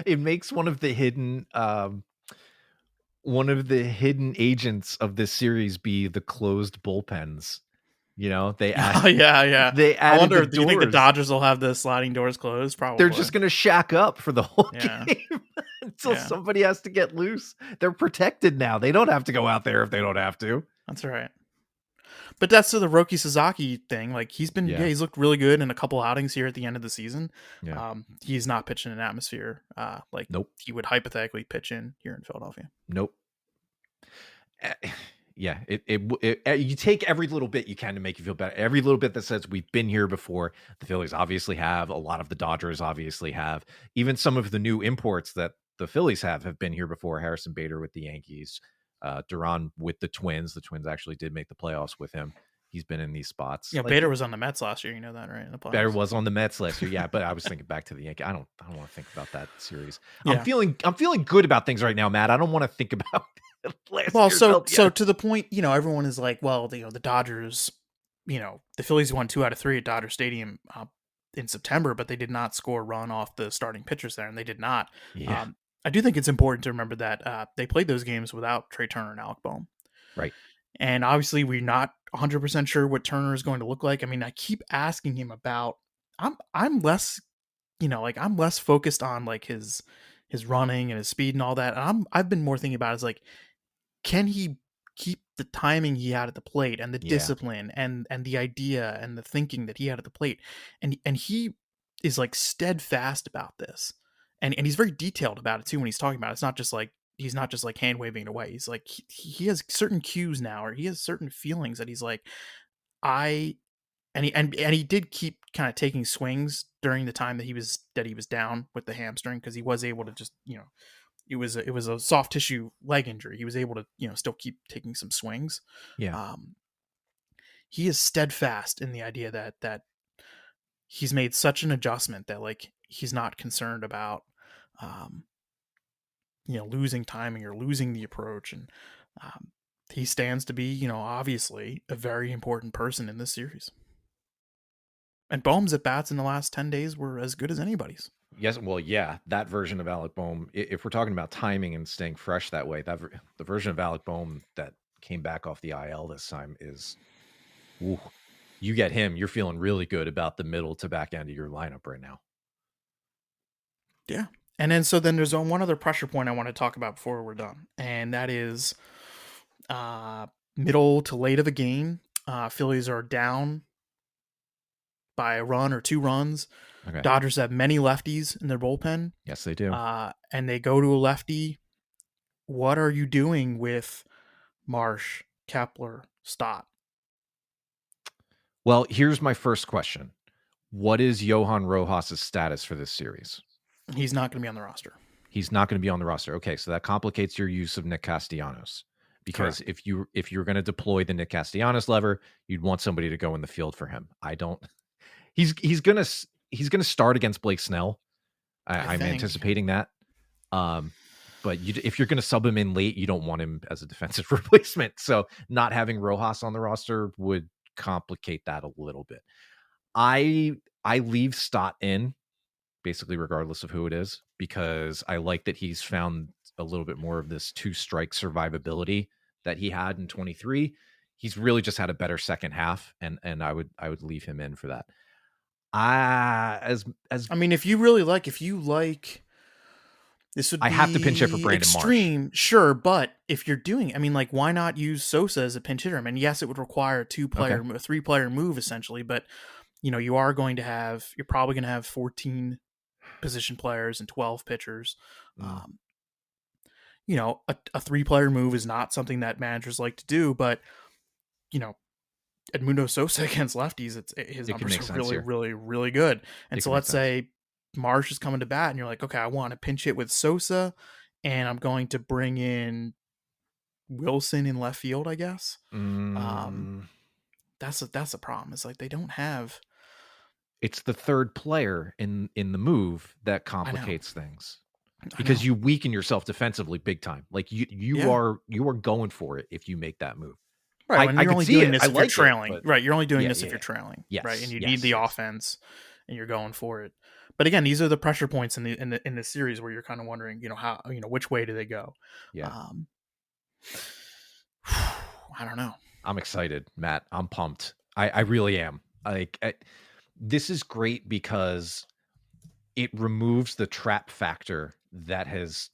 It makes one of the hidden agents of this series be the closed bullpens. They add, They added. I wonder, do you think the Dodgers will have the sliding doors closed? Probably. They're just going to shack up for the whole game until somebody has to get loose. They're protected now. They don't have to go out there if they don't have to. That's right. But that's to the Roki Sasaki thing. He's been, he's looked really good in a couple outings here at the end of the season. Yeah. He's not pitching an atmosphere nope. he would hypothetically pitch in here in Philadelphia. Nope. Yeah, you take every little bit you can to make you feel better. Every little bit that says we've been here before. The Phillies obviously have. A lot of the Dodgers obviously have. Even some of the new imports that the Phillies have been here before. Harrison Bader with the Yankees. Duran with the Twins. The Twins actually did make the playoffs with him. He's been in these spots. Yeah, Bader was on the Mets last year. You know that, right? In the playoffs. Bader was on the Mets last year. Yeah, but I was thinking back to the Yankees. I don't want to think about that series. Yeah. I'm feeling good about things right now, Matt. I don't want to think about last year. So to the point, everyone is like, well, the Dodgers, the Phillies won 2 out of 3 at Dodger Stadium in September, but they did not score a run off the starting pitchers there, and they did not. Yeah. I do think it's important to remember that they played those games without Trey Turner and Alec Bohm. Right. And obviously we're not 100% sure what Turner is going to look like. I mean, I keep asking him about, I'm less, I'm less focused on his running and his speed and all that. And I've been more thinking about is can he keep the timing he had at the plate and the discipline and the idea and the thinking that he had at the plate. And he is steadfast about this. And he's very detailed about it too when he's talking about it. It's not just he's not just hand waving it away. He's he has certain cues now, or he has certain feelings that he's he did keep kind of taking swings during the time that he was down with the hamstring, because he was able to just it was a soft tissue leg injury. He was able to, still keep taking some swings. Yeah. He is steadfast in the idea that he's made such an adjustment that like he's not concerned about losing timing or losing the approach, and he stands to be obviously a very important person in this series. And Bohm's at bats in the last 10 days were as good as anybody's. Yes, well, yeah, that version of Alec Bohm, if we're talking about timing and staying fresh that way, the version of Alec Bohm that came back off the IL this time is, ooh, you get him, you're feeling really good about the middle to back end of your lineup right now. Yeah. And then there's one other pressure point I want to talk about before we're done, and that is middle to late of a game. Phillies are down by a run or 2 runs. Okay. Dodgers have many lefties in their bullpen. Yes, they do. And they go to a lefty. What are you doing with Marsh, Kepler, Stott? Well, here's my first question. What is Johan Rojas' status for this series? He's not going to be on the roster. He's not going to be on the roster. Okay, so that complicates your use of Nick Castellanos. Because Correct. if you're going to deploy the Nick Castellanos lever, you'd want somebody to go in the field for him. I don't. He's gonna start against Blake Snell. I'm anticipating that. But if you're gonna sub him in late, you don't want him as a defensive replacement. So not having Rojas on the roster would complicate that a little bit. I leave Stott in, basically regardless of who it is, because I like that he's found a little bit more of this 2-strike survivability that he had in 23. He's really just had a better second half, and I would leave him in for that. If you like, this would be I have to pinch hit for Brandon extreme, Marsh. Sure, but if you're doing, why not use Sosa as a pinch hitter? Yes, it would require a 3-player move essentially, but you're probably going to have 14 position players and 12 pitchers. A 3-player move is not something that managers like to do, but Edmundo Sosa against lefties, his numbers are really, really, really good. And so let's say Marsh is coming to bat and you're like, okay, I want to pinch hit with Sosa and I'm going to bring in Wilson in left field, I guess. That's a problem. It's like they don't have. It's the third player in the move that complicates things. Because you weaken yourself defensively big time. Like you are going for it if you make that move. Right, when you're only doing this if you're trailing. It, right, you're only doing this if you're trailing. Yes, right, and you need the offense, and you're going for it. But again, these are the pressure points in the series where you're kind of wondering, how, which way do they go? Yeah. I don't know. I'm excited, Matt. I'm pumped. I really am. This is great because it removes the trap factor that has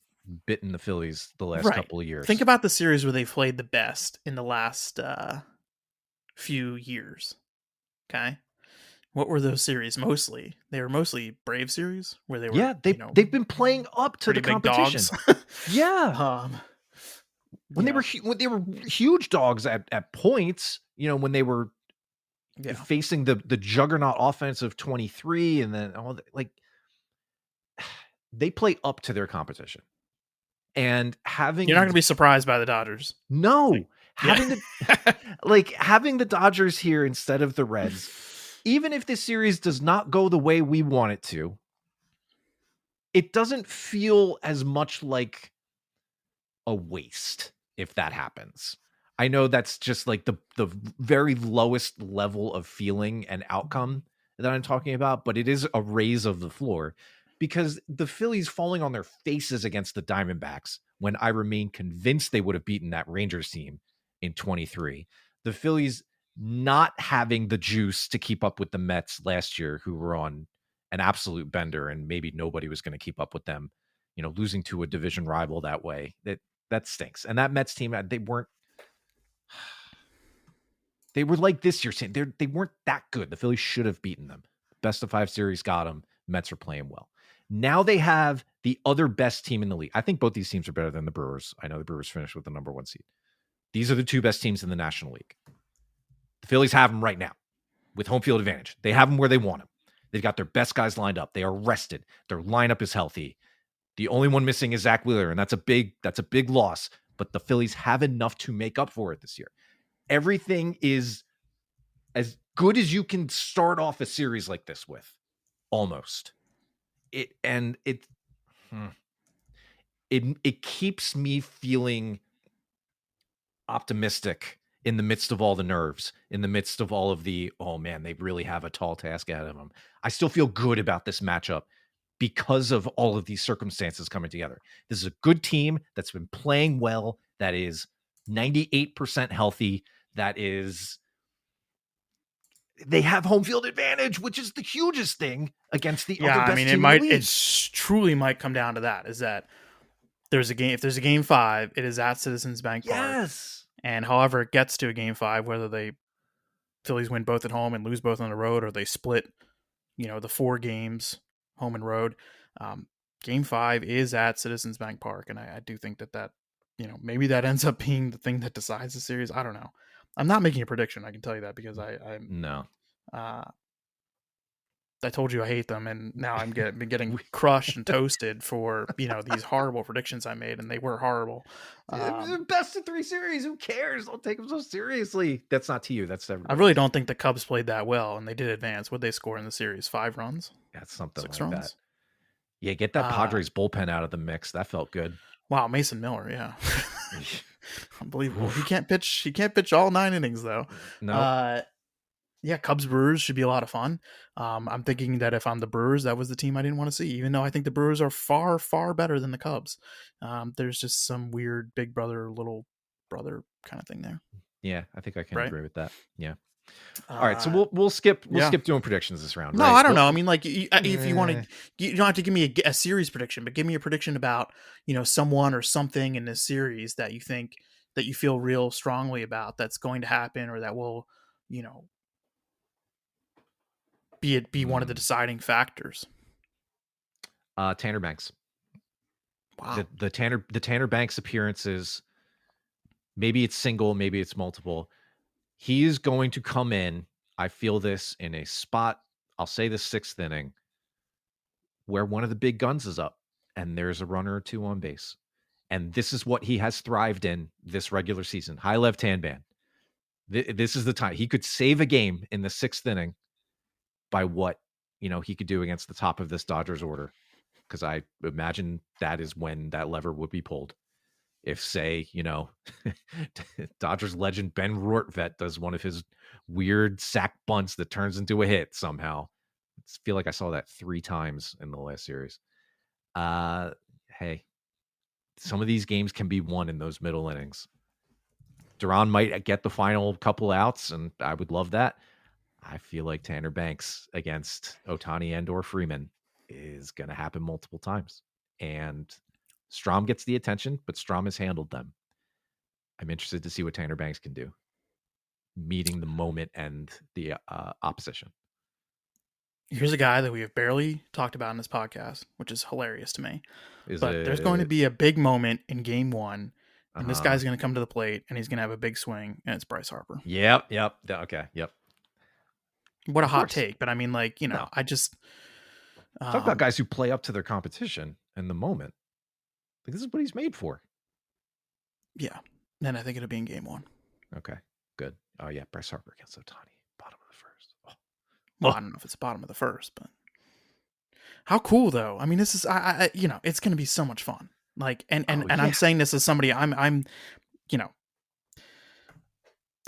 bitten the Phillies the last couple of years. Think about the series where they played the best in the last few years. Okay, what were those series mostly? They were mostly Brave series where they were. They've been playing up to the competition. Yeah, when they were huge dogs at points. When they were facing the juggernaut offense of 23, and then they play up to their competition. And having you're not going to be surprised by the Dodgers. No, having the Dodgers here instead of the Reds, even if this series does not go the way we want it to, it doesn't feel as much like a waste if that happens. I know that's just like the very lowest level of feeling and outcome that I'm talking about, but it is a raise of the floor. Because the Phillies falling on their faces against the Diamondbacks when I remain convinced they would have beaten that Rangers team in 23. The Phillies not having the juice to keep up with the Mets last year, who were on an absolute bender and maybe nobody was going to keep up with them, losing to a division rival that way. That stinks. And that Mets team, they were like this year's team. They weren't that good. The Phillies should have beaten them. Best of 5 series got them. Mets are playing well. Now they have the other best team in the league. I think both these teams are better than the Brewers. I know the Brewers finished with the number 1 seed. These are the 2 best teams in the National League. The Phillies have them right now with home field advantage. They have them where they want them. They've got their best guys lined up. They are rested. Their lineup is healthy. The only one missing is Zach Wheeler, and that's a big loss. But the Phillies have enough to make up for it this year. Everything is as good as you can start off a series like this with, almost. It keeps me feeling optimistic in the midst of all the nerves, in the midst of all of the, oh man, they really have a tall task ahead of them. I still feel good about this matchup because of all of these circumstances coming together. This is a good team that's been playing well, that is 98% healthy, they have home field advantage, which is the hugest thing against the other best team in the league. It truly might come down to that, is that if there's a game 5, it is at Citizens Bank Park. Yes. And however it gets to a game 5, whether Phillies win both at home and lose both on the road, or they split, the 4 games home and road, game 5 is at Citizens Bank Park. And I do think that maybe that ends up being the thing that decides the series. I don't know. I'm not making a prediction. I can tell you that, because I told you I hate them, and now I'm been getting crushed and toasted for these horrible predictions I made, and they were horrible. Best of 3 series. Who cares? Don't take them so seriously. That's not to you. That's everybody. I really don't think the Cubs played that well, and they did advance. What'd they score in the series? 5 runs? That's something 6 like runs? that. Yeah, get that Padres bullpen out of the mix. That felt good. Wow, Mason Miller, yeah. Unbelievable. He can't pitch all 9 innings though. No. Yeah, Cubs Brewers should be a lot of fun. I'm thinking that if I'm the Brewers, that was the team I didn't want to see, even though I think the Brewers are far, far better than the Cubs. There's just some weird big brother, little brother kind of thing there. Yeah, I think I can agree with that. Yeah. All right, so we'll skip doing predictions this round. No, right? I don't know. I mean, like, if you want to, you don't have to give me a series prediction, but give me a prediction about someone or something in this series that you think, that you feel real strongly about, that's going to happen, or that will be one of the deciding factors. Tanner Banks. Wow. The Tanner Banks appearances, maybe it's single, maybe it's multiple. He is going to come in, I feel this, in a spot, I'll say the 6th inning, where one of the big guns is up and there's a runner or 2 on base. And this is what he has thrived in this regular season. High Lev Tanban. This is the time. He could save a game in the 6th inning by what he could do against the top of this Dodgers order. Because I imagine that is when that lever would be pulled. If, say, Dodgers legend Ben Rortvedt does one of his weird sack bunts that turns into a hit somehow. I feel like I saw that 3 times in the last series. Hey, some of these games can be won in those middle innings. Duran might get the final couple outs, and I would love that. I feel like Tanner Banks against Ohtani and or Freeman is going to happen multiple times. And Strom gets the attention, but Strom has handled them. I'm interested to see what Tanner Banks can do, meeting the moment and the opposition. Here's a guy that we have barely talked about in this podcast, which is hilarious to me. There's going to be a big moment in game 1, and this guy's going to come to the plate, and he's going to have a big swing, and it's Bryce Harper. Yep. Okay. Yep. What a hot take, but I mean, like, I just talk about guys who play up to their competition in the moment. Like, this is what he's made for. Yeah. And I think it'll be in game 1. Okay, good. Oh yeah, Bryce Harper against Ohtani, bottom of the 1st. Oh. Well, I don't know if it's bottom of the 1st, but how cool though. I mean, this is, it's going to be so much fun. Like, and I'm saying this as somebody, I'm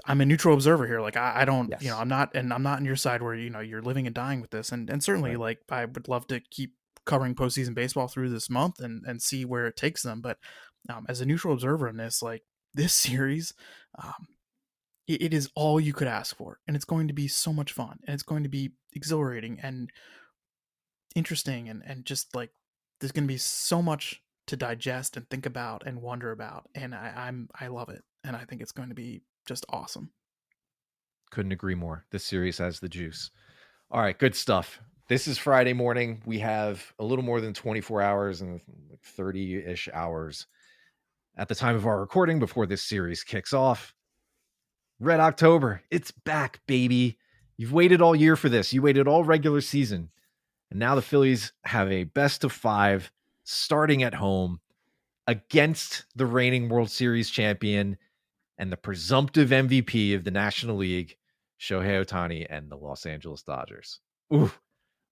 a neutral observer here. Like, I don't, I'm not on your side where, you're living and dying with this. And certainly, right, like, I would love to keep covering postseason baseball through this month and see where it takes them. But as a neutral observer in this, like, this series, it is all you could ask for. And it's going to be so much fun. And it's going to be exhilarating and interesting. And just, like, there's going to be so much to digest and think about and wonder about. And I love it. And I think it's going to be just awesome. Couldn't agree more. This series has the juice. All right, good stuff. This is Friday morning. We have a little more than 24 hours and 30-ish hours at the time of our recording before this series kicks off. Red October. It's back, baby. You've waited all year for this. You waited all regular season. And now the Phillies have a best of 5 starting at home against the reigning World Series champion and the presumptive MVP of the National League, Shohei Ohtani and the Los Angeles Dodgers. Ooh,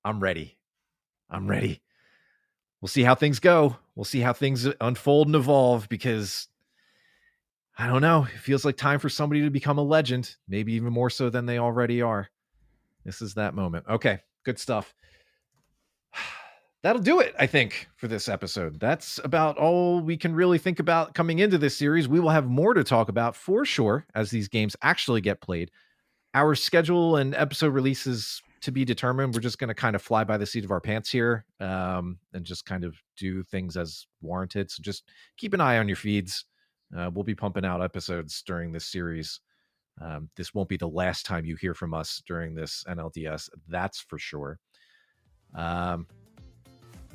I'm ready. We'll see how things go. We'll see how things unfold and evolve because I don't know. It feels like time for somebody to become a legend, maybe even more so than they already are. This is that moment. Okay, good stuff. That'll do it, I think, for this episode. That's about all we can really think about coming into this series. We will have more to talk about for sure as these games actually get played. Our schedule and episode releases to be determined. We're just going to kind of fly by the seat of our pants here and just kind of do things as warranted. So just keep an eye on your feeds. We'll be pumping out episodes during this series. This won't be the last time you hear from us during this NLDS. That's for sure.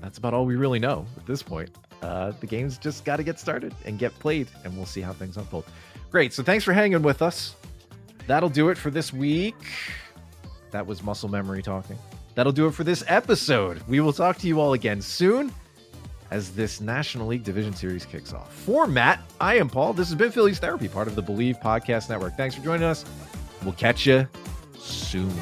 That's about all we really know at this point. The game's just got to get started and get played, and we'll see how things unfold. Great. So thanks for hanging with us. That'll do it for this week. That was muscle memory talking. That'll do it for this episode. We will talk to you all again soon as this National League Division Series kicks off. For Matt, I am Paul. This has been Phillies Therapy, part of the Believe Podcast Network. Thanks for joining us. We'll catch you soon.